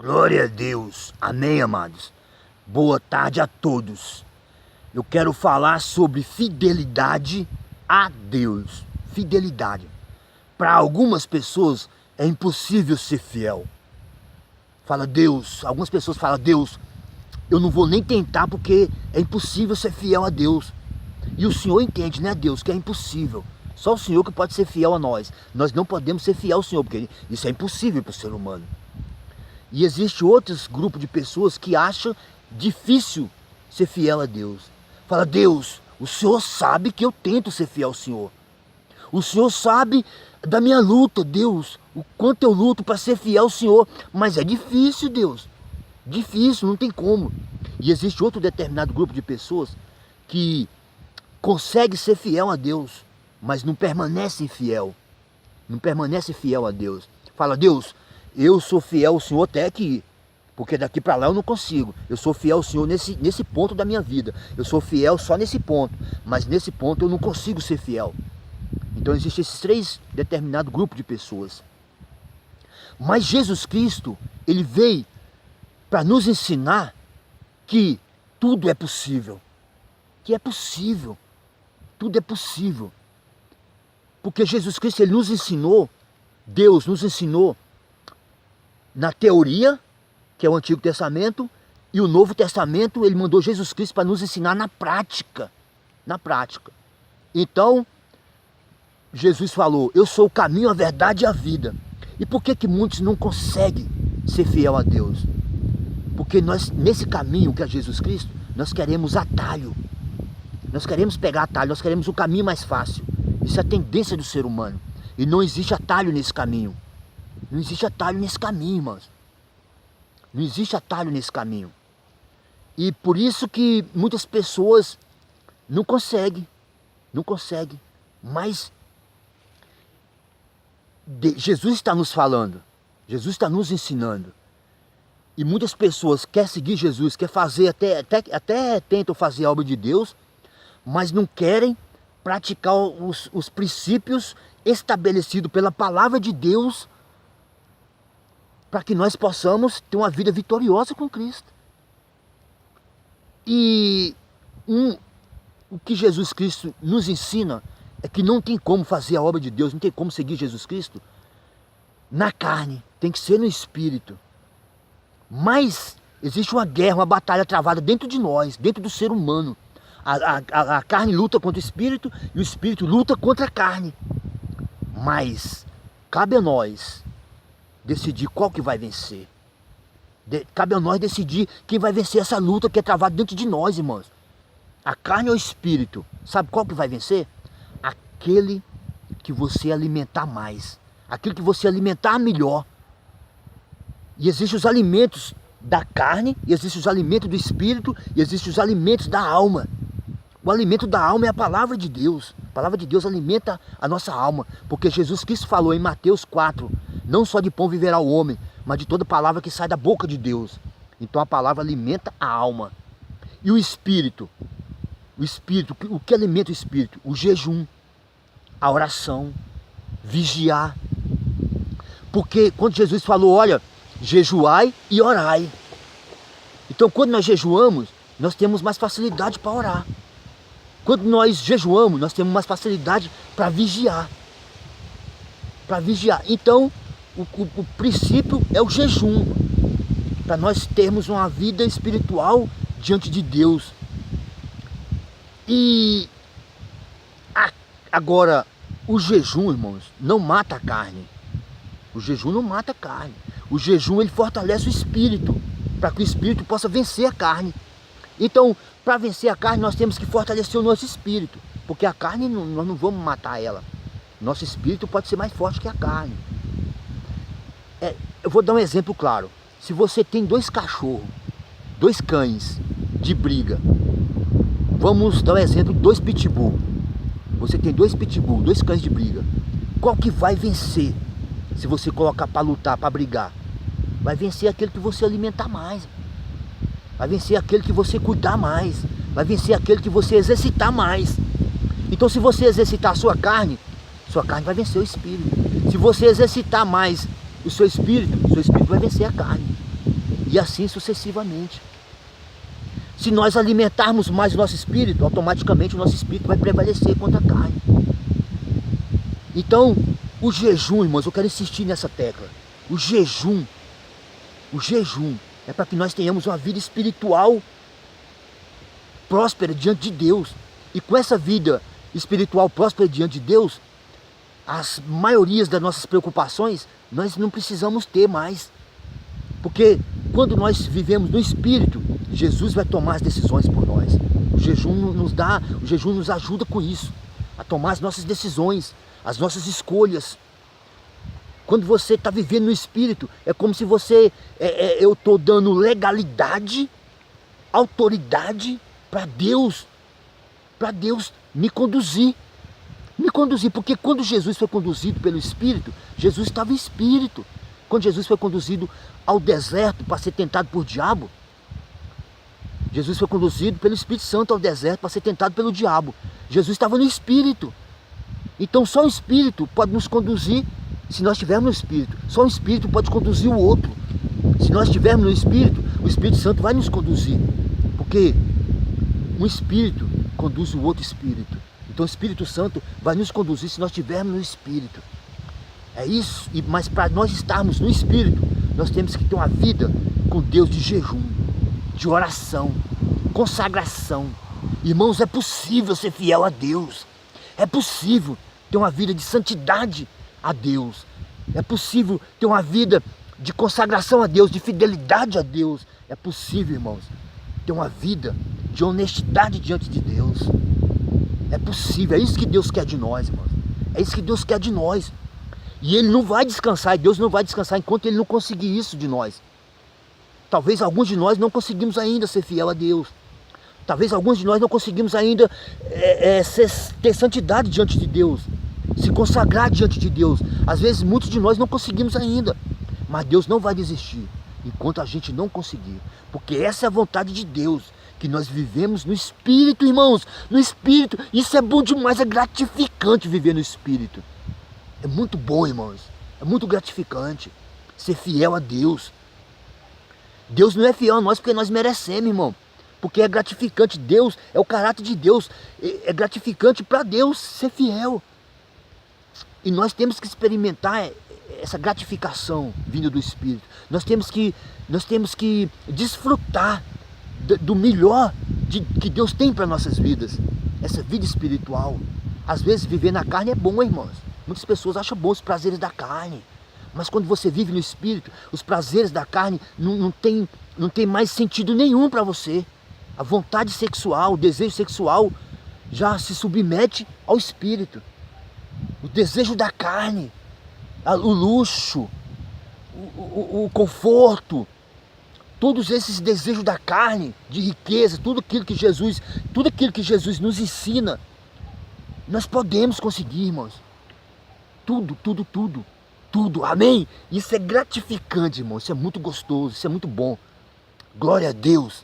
Glória a Deus. Amém, amados. Boa tarde a todos. Eu quero falar sobre fidelidade a Deus. Fidelidade. Para algumas pessoas é impossível ser fiel. Fala, Deus. Algumas pessoas falam, Deus, eu não vou nem tentar porque é impossível ser fiel a Deus. E o Senhor entende, né, Deus, que é impossível. Só o Senhor que pode ser fiel a nós. Nós não podemos ser fiel ao Senhor, porque isso é impossível para o ser humano. E existe outros grupos de pessoas que acham difícil ser fiel a Deus. Fala, Deus, o Senhor sabe que eu tento ser fiel ao Senhor. O Senhor sabe da minha luta, Deus, o quanto eu luto para ser fiel ao Senhor. Mas é difícil, Deus. Difícil, não tem como. E existe outro determinado grupo de pessoas que consegue ser fiel a Deus, mas não permanece fiel. Não permanece fiel a Deus. Fala, Deus, eu sou fiel ao Senhor até aqui, porque daqui para lá eu não consigo. Eu sou fiel ao Senhor nesse ponto da minha vida. Eu sou fiel só nesse ponto, mas nesse ponto eu não consigo ser fiel. Então existem esses três determinados grupos de pessoas. Mas Jesus Cristo, Ele veio para nos ensinar que tudo é possível. Que é possível. Tudo é possível. Porque Jesus Cristo, Ele nos ensinou, Deus nos ensinou na teoria, que é o Antigo Testamento, e o Novo Testamento, Ele mandou Jesus Cristo para nos ensinar na prática. Na prática. Então, Jesus falou, eu sou o caminho, a verdade e a vida. E por que muitos não conseguem ser fiel a Deus? Porque nós, nesse caminho que é Jesus Cristo, nós queremos atalho. Nós queremos pegar atalho, nós queremos o caminho mais fácil. Isso é a tendência do ser humano. E não existe atalho nesse caminho. Não existe atalho nesse caminho, irmãos. Não existe atalho nesse caminho. E por isso que muitas pessoas não conseguem. Não conseguem. Mas Jesus está nos falando. Jesus está nos ensinando. E muitas pessoas querem seguir Jesus, querem fazer, até tentam fazer a obra de Deus, mas não querem praticar os princípios estabelecidos pela palavra de Deus para que nós possamos ter uma vida vitoriosa com Cristo. E o que Jesus Cristo nos ensina é que não tem como fazer a obra de Deus, não tem como seguir Jesus Cristo na carne, tem que ser no Espírito. Mas existe uma guerra, uma batalha travada dentro de nós, dentro do ser humano. A carne luta contra o Espírito e o Espírito luta contra a carne. Mas cabe a nós decidir qual que vai vencer. Cabe a nós decidir quem vai vencer essa luta que é travada dentro de nós, irmãos. A carne ou o Espírito? Sabe qual que vai vencer? Aquele que você alimentar mais. Aquele que você alimentar melhor. E existem os alimentos da carne, e existem os alimentos do Espírito, e existem os alimentos da alma. O alimento da alma é a palavra de Deus. A palavra de Deus alimenta a nossa alma. Porque Jesus Cristo falou em Mateus 4, não só de pão viverá o homem, mas de toda palavra que sai da boca de Deus. Então a palavra alimenta a alma. E o Espírito, o que alimenta o Espírito? O jejum, a oração, vigiar. Porque quando Jesus falou, olha, jejuai e orai. Então quando nós jejuamos, nós temos mais facilidade para orar. Quando nós jejuamos, nós temos mais facilidade para vigiar. Para vigiar. Então, o princípio é o jejum. Para nós termos uma vida espiritual diante de Deus. E agora, o jejum, irmãos, não mata a carne. O jejum não mata a carne. O jejum, ele fortalece o espírito, para que o espírito possa vencer a carne. Então, para vencer a carne, nós temos que fortalecer o nosso espírito, porque a carne, nós não vamos matar ela. Nosso espírito pode ser mais forte que a carne. Eu vou dar um exemplo claro. Se você tem dois cachorros, dois cães de briga, vamos dar um exemplo, dois pitbull. Você tem dois pitbull, dois cães de briga. Qual que vai vencer? Se você colocar para lutar, para brigar, vai vencer aquele que você alimentar mais. Vai vencer aquele que você cuidar mais. Vai vencer aquele que você exercitar mais. Então se você exercitar a sua carne vai vencer o espírito. Se você exercitar mais o seu espírito vai vencer a carne. e assim sucessivamente. Se nós alimentarmos mais o nosso espírito, automaticamente o nosso espírito vai prevalecer contra a carne. Então, o jejum, irmãos, eu quero insistir nessa tecla. O jejum é para que nós tenhamos uma vida espiritual próspera diante de Deus. E com essa vida espiritual próspera diante de Deus, as maiorias das nossas preocupações, nós não precisamos ter mais. Porque quando nós vivemos no Espírito, Jesus vai tomar as decisões por nós. O jejum nos ajuda com isso, a tomar as nossas decisões, as nossas escolhas. Quando você está vivendo no Espírito, é como se eu estou dando legalidade, autoridade para Deus me conduzir. Porque quando Jesus foi conduzido pelo Espírito, Jesus estava em Espírito. Quando Jesus foi conduzido ao deserto para ser tentado por diabo, Jesus foi conduzido pelo Espírito Santo ao deserto para ser tentado pelo diabo. Jesus estava no Espírito. Então só o Espírito pode nos conduzir se nós estivermos no Espírito. Só o Espírito pode conduzir o outro. Se nós estivermos no Espírito, o Espírito Santo vai nos conduzir. Porque um Espírito conduz o outro Espírito. Então o Espírito Santo vai nos conduzir se nós estivermos no Espírito. É isso, mas para nós estarmos no Espírito, nós temos que ter uma vida com Deus de jejum, de oração, consagração. Irmãos, é possível ser fiel a Deus. É possível ter uma vida de santidade a Deus. É possível ter uma vida de consagração a Deus, de fidelidade a Deus. É possível, irmãos, ter uma vida de honestidade diante de Deus. É possível, é isso que Deus quer de nós, irmãos. É isso que Deus quer de nós. E Ele não vai descansar, e Deus não vai descansar enquanto Ele não conseguir isso de nós. Talvez alguns de nós não conseguimos ainda ser fiel a Deus. Talvez alguns de nós não conseguimos ainda ter santidade diante de Deus, se consagrar diante de Deus. Às vezes muitos de nós não conseguimos ainda, mas Deus não vai desistir enquanto a gente não conseguir. Porque essa é a vontade de Deus, que nós vivemos no Espírito, irmãos, no Espírito. Isso é bom demais, é gratificante viver no Espírito. É muito bom, irmãos, é muito gratificante ser fiel a Deus. Deus não é fiel a nós porque nós merecemos, irmão. Porque é gratificante, Deus, é o caráter de Deus, é gratificante para Deus ser fiel. E nós temos que experimentar essa gratificação vinda do Espírito. Nós temos que desfrutar do melhor que Deus tem para nossas vidas. Essa vida espiritual. Às vezes viver na carne é bom, irmãos. Muitas pessoas acham bom os prazeres da carne. Mas quando você vive no Espírito, os prazeres da carne não tem mais sentido nenhum para você. A vontade sexual, o desejo sexual já se submete ao Espírito. O desejo da carne, o luxo, o conforto, todos esses desejos da carne, de riqueza, tudo aquilo que Jesus nos ensina, nós podemos conseguir, irmãos. Tudo, amém? Isso é gratificante, irmão, isso é muito gostoso, isso é muito bom. Glória a Deus.